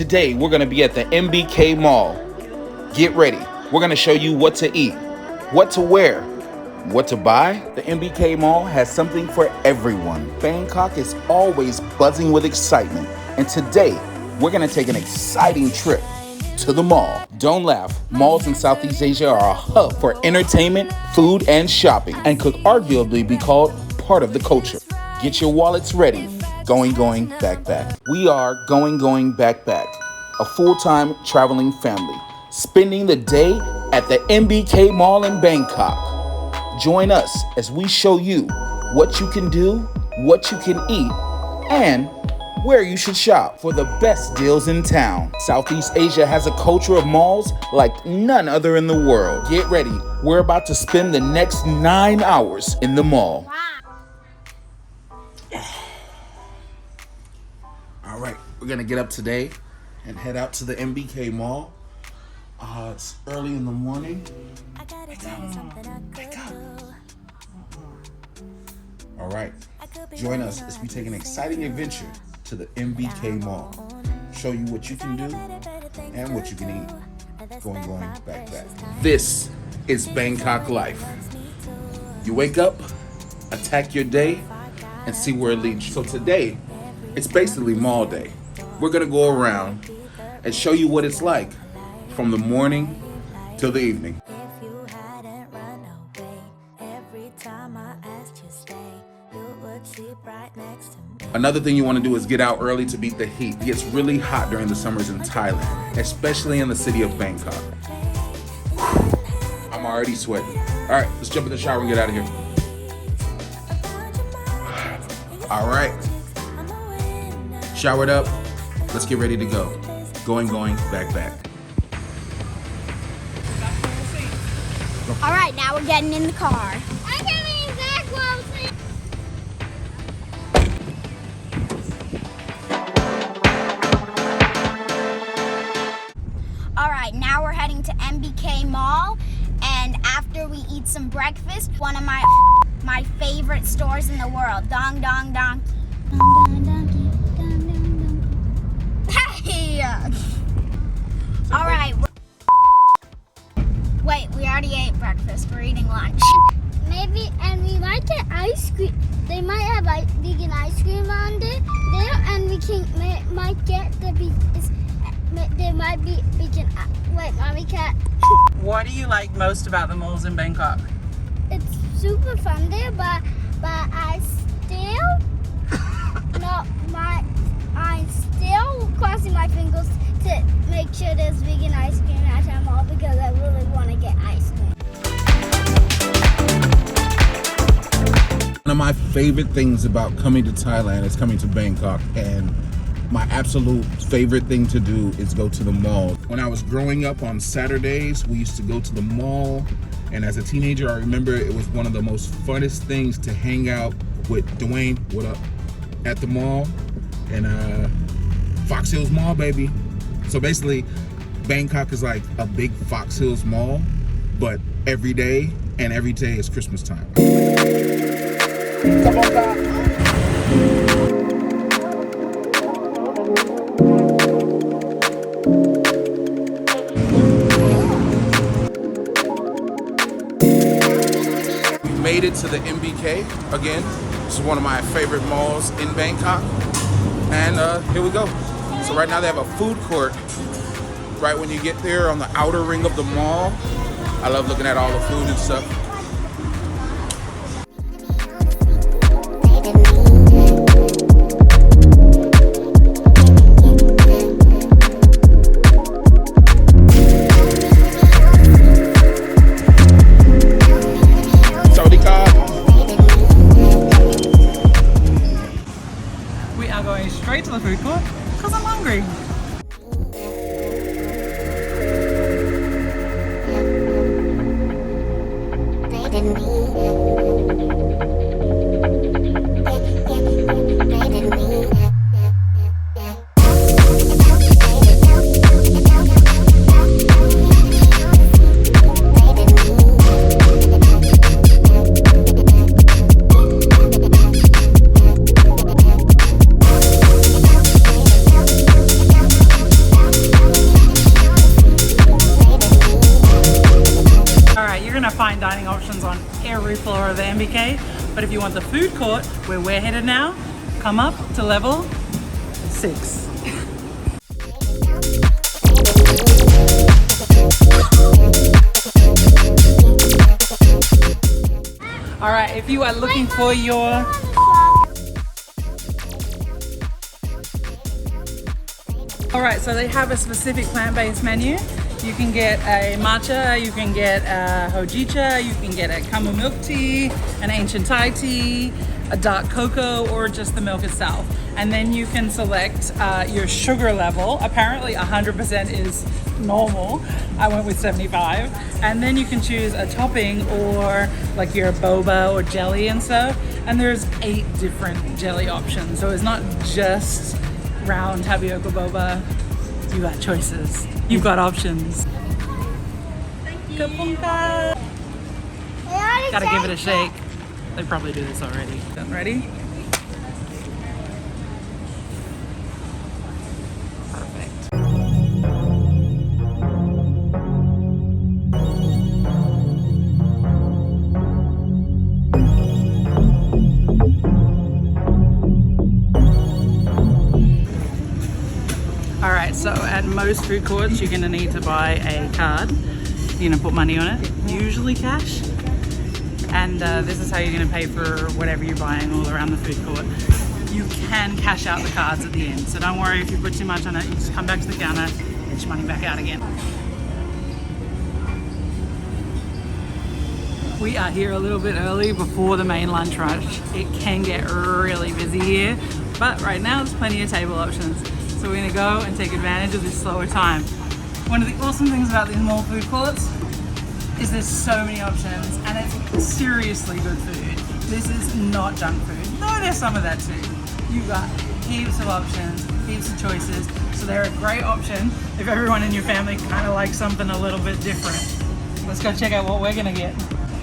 Today, we're going to be at the MBK Mall. Get ready. We're going to show you what to eat, what to wear, what to buy. The MBK Mall has something for everyone. Bangkok is always buzzing with excitement. And today, we're going to take an exciting trip to the mall. Don't laugh. Malls in Southeast Asia are a hub for entertainment, food, and shopping, and could arguably be called part of the culture. Get your wallets ready. GoingGoing.BackBack. We are GoingGoing.BackBack, a full-time traveling family, spending the day at the MBK Mall in Bangkok. Join us as we show you what you can do, what you can eat, and where you should shop for the best deals in town. Southeast Asia has a culture of malls like none other in the world. Get ready. We're about to spend the next 9 hours in the mall. Wow. All right, we're gonna get up today and head out to the MBK Mall. It's early in the morning. Wake up. All right, join us as we take an exciting adventure to the MBK Mall. Show you what you can do and what you can eat. GoingGoing.BackBack. This is Bangkok life. You wake up, attack your day, and see where it leads you. So today, it's basically mall day. We're gonna go around and show you what it's like from the morning till the evening. Another thing you want to do is get out early to beat the heat. It gets really hot during the summers in Thailand, especially in the city of Bangkok. I'm already sweating. All right, let's jump in the shower and get out of here. All right. Showered up, let's get ready to go. GoingGoing.BackBack. All right, now we're getting in the car. I can't be back closely. All right, now we're heading to MBK Mall, and after we eat some breakfast, one of my favorite stores in the world, Don Donki. Don Donki. Hey! All right. Wait, we already ate breakfast. We're eating lunch. Maybe, and we might get ice cream. They might have vegan ice cream on there, and we might get there might be vegan. Wait, mommy cat. What do you like most about the malls in Bangkok? It's super fun there, but I still crossing my fingers to make sure there's vegan ice cream at our mall because I really want to get ice cream. One of my favorite things about coming to Thailand is coming to Bangkok, and my absolute favorite thing to do is go to the mall. When I was growing up on Saturdays, we used to go to the mall, and as a teenager, I remember it was one of the most funnest things to hang out with Dwayne, what up, at the mall, and Fox Hills Mall, baby. So basically, Bangkok is like a big Fox Hills Mall, but every day, and every day is Christmas time. Come on, God. We made it to the MBK again. This is one of my favorite malls in Bangkok. And here we go. So right now they have a food court right when you get there on the outer ring of the mall. I love looking at all the food and stuff. We are going straight to the food court because I'm hungry. MBK. But if you want the food court, where we're headed now, come up to level 6. All right, if you are looking for your Alright, so they have a specific plant-based menu. You can get a matcha, you can get a hojicha, you can get a Kamu milk tea, an ancient Thai tea, a dark cocoa, or just the milk itself. And then you can select your sugar level. Apparently 100% is normal. I went with 75. And then you can choose a topping or like your boba or jelly and stuff. And there's 8 different jelly options. So it's not just round tapioca boba. You got choices. You've got options. Thank you. Gotta give it a shake. They probably do this already. Ready? Perfect. Alright, so at most food courts you're gonna need to buy a card. You're gonna put money on it, usually cash. And this is how you're gonna pay for whatever you're buying all around the food court. You can cash out the cards at the end, so don't worry if you put too much on it. You just come back to the counter, get your money back out again. We are here a little bit early before the main lunch rush. It can get really busy here, but right now there's plenty of table options. So we're gonna go and take advantage of this slower time. One of the awesome things about these mall food courts is there's so many options and it's seriously good food. This is not junk food. No, there's some of that too. You've got heaps of options, heaps of choices. So they're a great option if everyone in your family kind of likes something a little bit different. Let's go check out what we're gonna get.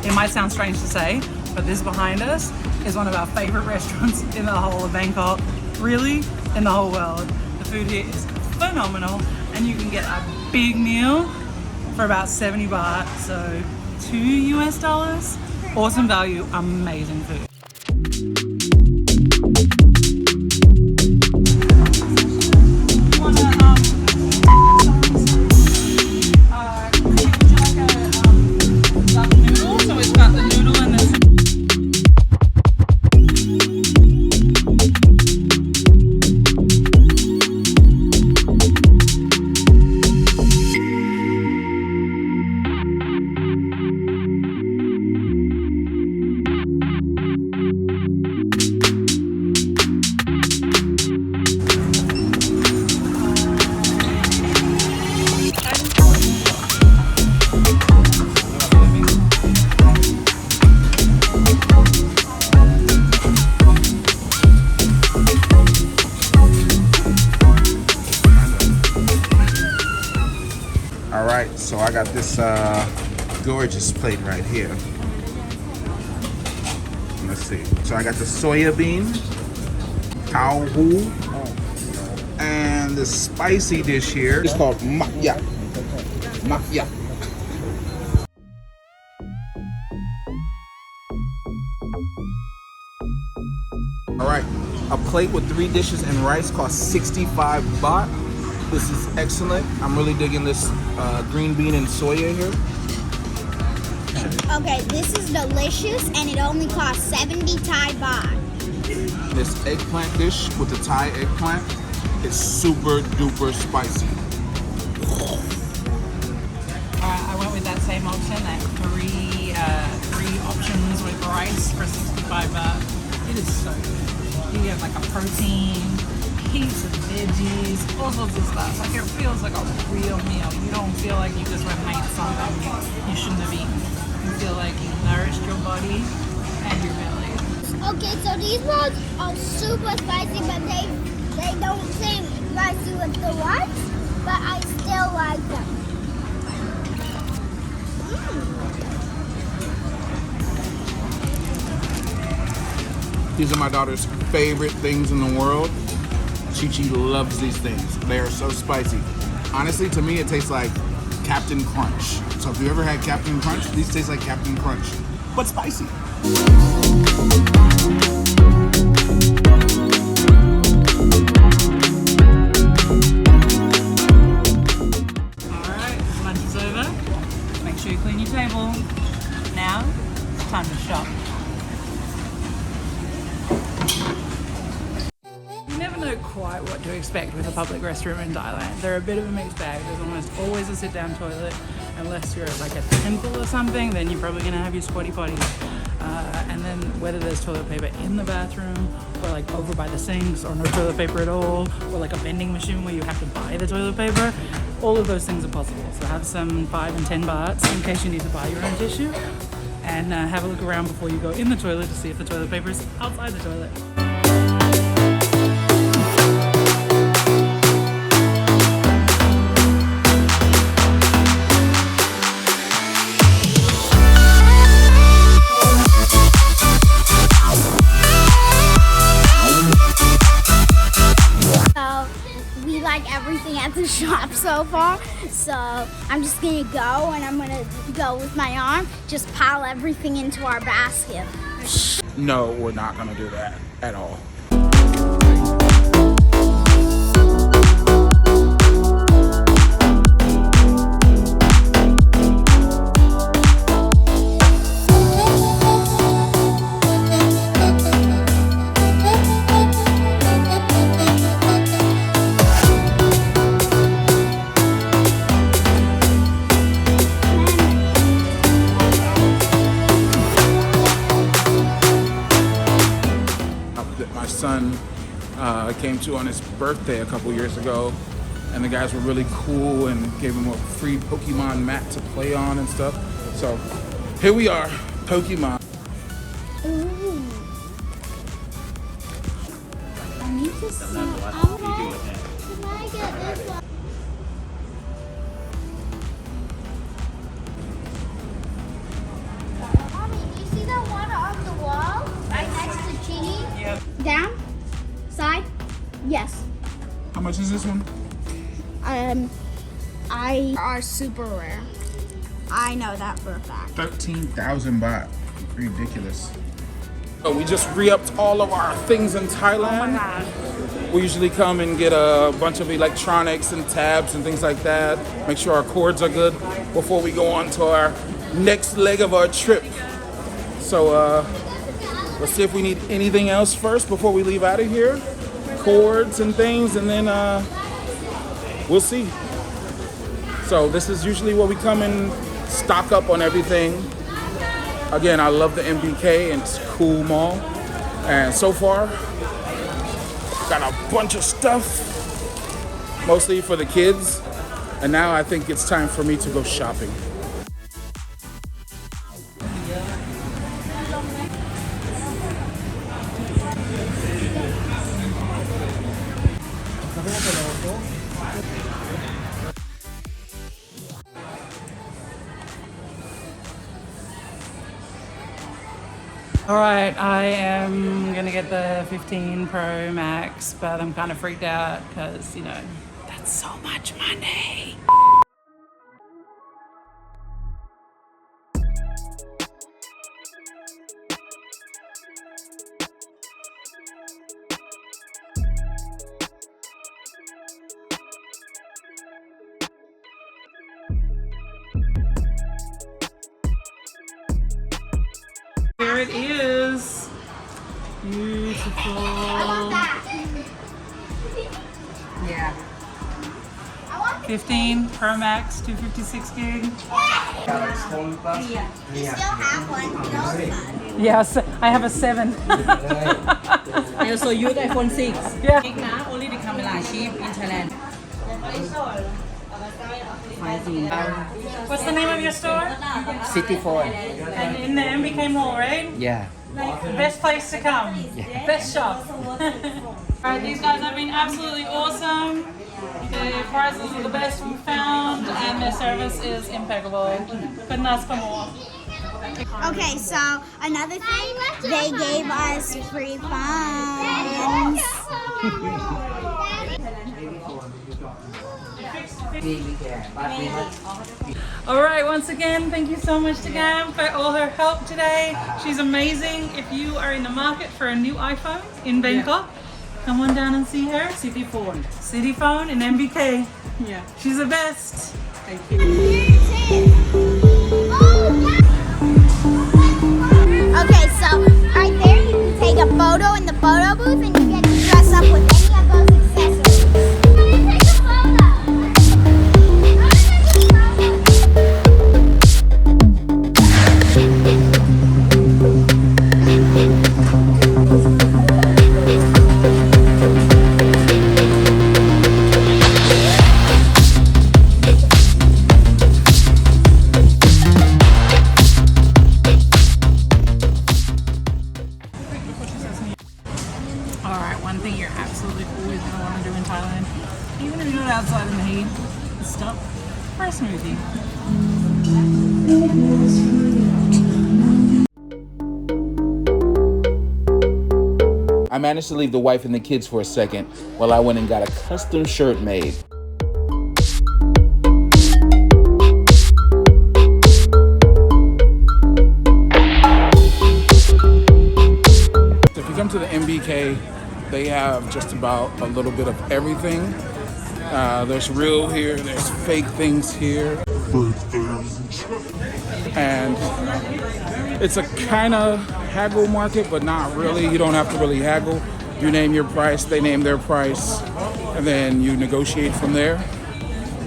It might sound strange to say, but this behind us is one of our favorite restaurants in the whole of Bangkok. Really, in the whole world. The food here is phenomenal and you can get a big meal for about 70 baht, so $2 US. Awesome value, amazing food. Alright, so I got this gorgeous plate right here. Let's see. So I got the soya bean, Kamu, and the spicy dish here. It's called makya. Makya. Alright, a plate with 3 dishes and rice costs 65 baht. This is excellent. I'm really digging this green bean and soya here. Okay, this is delicious and it only costs 70 Thai baht. This eggplant dish with the Thai eggplant is super duper spicy. I went with that same option, that three options with rice for 65 baht. It is so good. You have like a protein, heaps of veggies, all sorts of stuff. Like it feels like a real meal. You don't feel like you just went and ate something you shouldn't have eaten. You feel like you nourished your body and your belly. Okay, so these ones are super spicy, but they don't seem spicy with the rice, but I still like them. These are my daughter's favorite things in the world. Chi-Chi loves these things. They are so spicy. Honestly, to me, it tastes like Captain Crunch. So if you ever had Captain Crunch, these taste like Captain Crunch, but spicy. Alright, lunch is over. Make sure you clean your table. Now, it's time to shop. You never know quite what to expect with a public restroom in Thailand. They're a bit of a mixed bag. There's almost always a sit-down toilet. Unless you're at like a temple or something, then you're probably gonna have your squatty potty. And then whether there's toilet paper in the bathroom or like over by the sinks or no toilet paper at all, or like a vending machine where you have to buy the toilet paper, all of those things are possible. So have some 5 and 10 bahts in case you need to buy your own tissue, and have a look around before you go in the toilet to see if the toilet paper is outside the toilet. We like everything at the shop so far, so I'm just gonna go and I'm gonna go with my arm, just pile everything into our basket. No, we're not gonna do that at all. That my son came to on his birthday a couple years ago, and the guys were really cool and gave him a free Pokemon mat to play on and stuff. So here we are, Pokemon. Ooh. I need to see. Can I get this one? Mommy, do you see that one on the wall right next to Chini? Yep. Down? Side? Yes. How much is this one? I are super rare. I know that for a fact. 13,000 baht. Ridiculous. So we just re-upped all of our things in Thailand. We usually come and get a bunch of electronics and tabs and things like that. Make sure our cords are good before we go on to our next leg of our trip. So let's see if we need anything else first before we leave out of here. Cords and things, and then we'll see. So this is usually where we come and stock up on everything. Again, I love the MBK, and it's a cool mall. And so far, got a bunch of stuff, mostly for the kids. And now I think it's time for me to go shopping. All right, I am gonna get the 15 Pro Max, but I'm kind of freaked out because, you know, that's so much money. Here it is. Beautiful. I want that. Yeah. I want 15 Pro Max, 256 gig. You still have one. You know, Yes, I have a 7. I also use iPhone 6. Yeah. Big now, only the camera cheap in Thailand. What's the name of your store? City phone. And in the MBK Mall, right? Yeah. Best place to come. Best shop. Alright, these guys have been absolutely awesome. The prices are the best we've found, and their service is impeccable. Couldn't ask for more. Okay, so another thing, they gave us free phones. All right, once again, thank you so much to Gam for all her help today. She's amazing. If you are in the market for a new iPhone in Bangkok, come on down and see her. City phone. City Phone in MBK. Yeah. She's the best. Thank you. Okay, so right there you can take a photo in the photo booth and you get to dress up with any of those accessories. Alright, one thing you're absolutely always going to want to do in Thailand, even if you're not outside in the heat, is stop for a smoothie. I managed to leave the wife and the kids for a second while I went and got a custom shirt made. If you come to the MBK, they have just about a little bit of everything. There's real here, there's fake things here. And it's a kind of haggle market, but not really. You don't have to really haggle. You name your price, they name their price, and then you negotiate from there.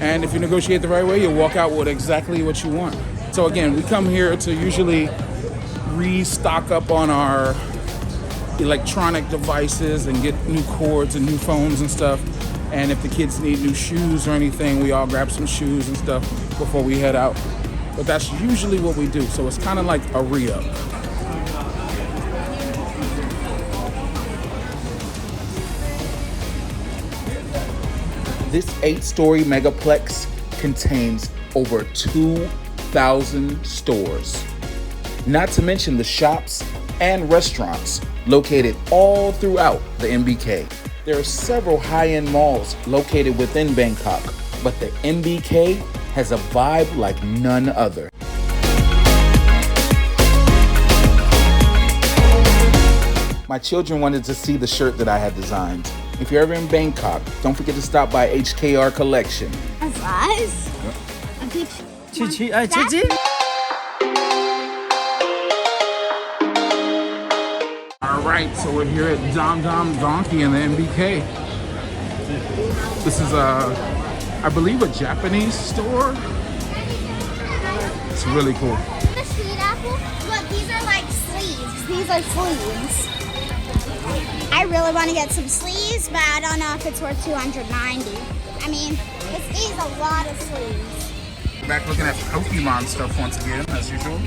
And if you negotiate the right way, you'll walk out with exactly what you want. So again, we come here to usually restock up on our electronic devices and get new cords and new phones and stuff. And if the kids need new shoes or anything, we all grab some shoes and stuff before we head out. But that's usually what we do. So it's kind of like a re-up. This 8-story megaplex contains over 2,000 stores. Not to mention the shops and restaurants located all throughout the MBK. There are several high-end malls located within Bangkok, but the MBK has a vibe like none other. My children wanted to see the shirt that I had designed. If you're ever in Bangkok, don't forget to stop by HKR Collection. That's us. A picture. All right, so we're here at Don Donki in the MBK. This is I believe a Japanese store. It's really cool. The sweet apple. Look, these are like sleeves. These are sleeves. I really want to get some sleeves, but I don't know if it's worth $290. I mean, this is a lot of sleeves. Back looking at Pokemon stuff once again, as usual.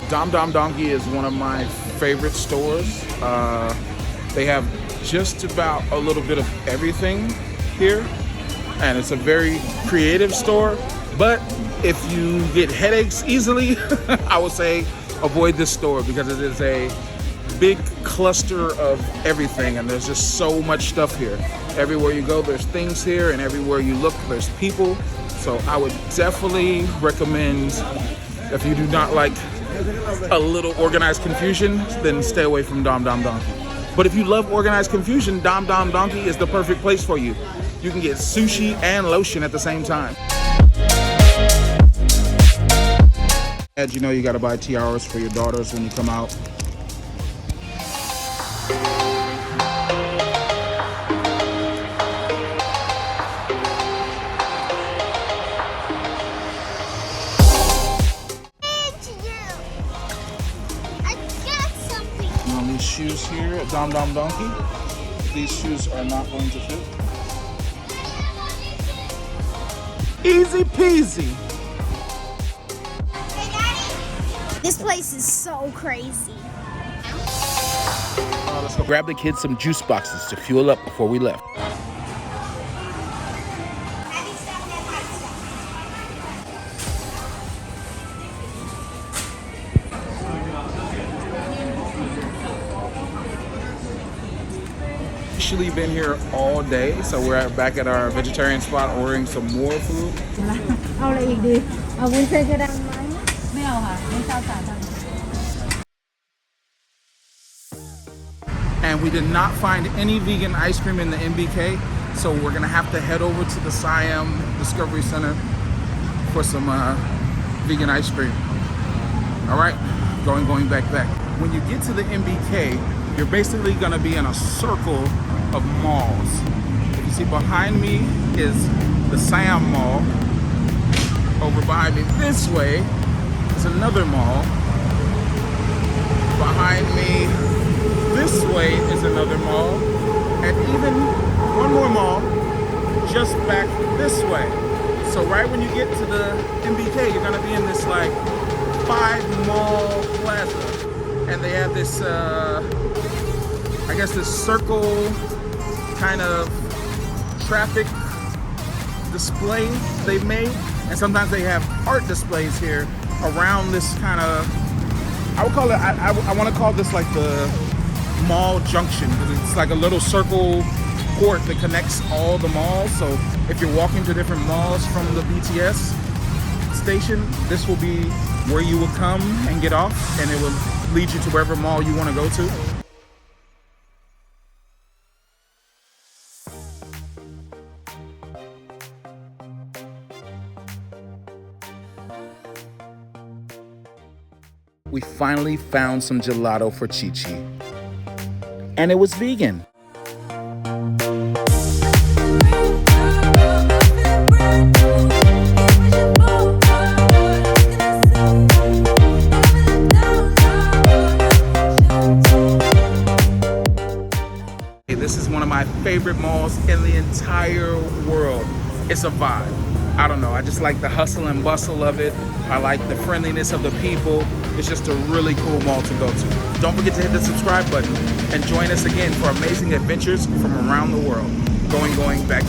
Don Donki is one of my favorite stores. They have just about a little bit of everything here, and it's a very creative store. But if you get headaches easily, I would say avoid this store because it is a big cluster of everything, and there's just so much stuff here. Everywhere you go, there's things here, and everywhere you look, there's people. So I would definitely recommend, if you do not like a little organized confusion, then stay away from Don Donki. But if you love organized confusion, Don Donki is the perfect place for you. You can get sushi and lotion at the same time. As you know, you gotta buy tiaras for your daughters when you come out. Shoes here at Don Donki. These shoes are not going to fit. Easy peasy. Hey, Daddy. This place is so crazy. Let's go grab the kids some juice boxes to fuel up before we left. actually been here all day, so we're back at our vegetarian spot ordering some more food. เอาอะไรอีกดีเอาวุ้นเส้นกระดังไหม ไม่เอาค่ะไม่ชอบสาหร่าย And we did not find any vegan ice cream in the MBK, so we're gonna have to head over to the Siam Discovery Center for some vegan ice cream. All right, going back. When you get to the MBK, you're basically gonna be in a circle of malls. If you see behind me is the Siam Mall. Over behind me this way is another mall. Behind me this way is another mall. And even one more mall just back this way. So right when you get to the MBK, you're gonna be in this like 5-mall plaza. And they have this, I guess this circle kind of traffic display they've made. And sometimes they have art displays here around this kind of, I would call it, I want to call this like the mall junction, because it's like a little circle court that connects all the malls. So if you're walking to different malls from the BTS station, this will be where you will come and get off, and it will lead you to wherever mall you want to go to. We finally found some gelato for Chi-Chi, and it was vegan. This is one of my favorite malls in the entire world. It's a vibe. I don't know, I just like the hustle and bustle of it. I like the friendliness of the people. It's just a really cool mall to go to. Don't forget to hit the subscribe button and join us again for amazing adventures from around the world. Going, back.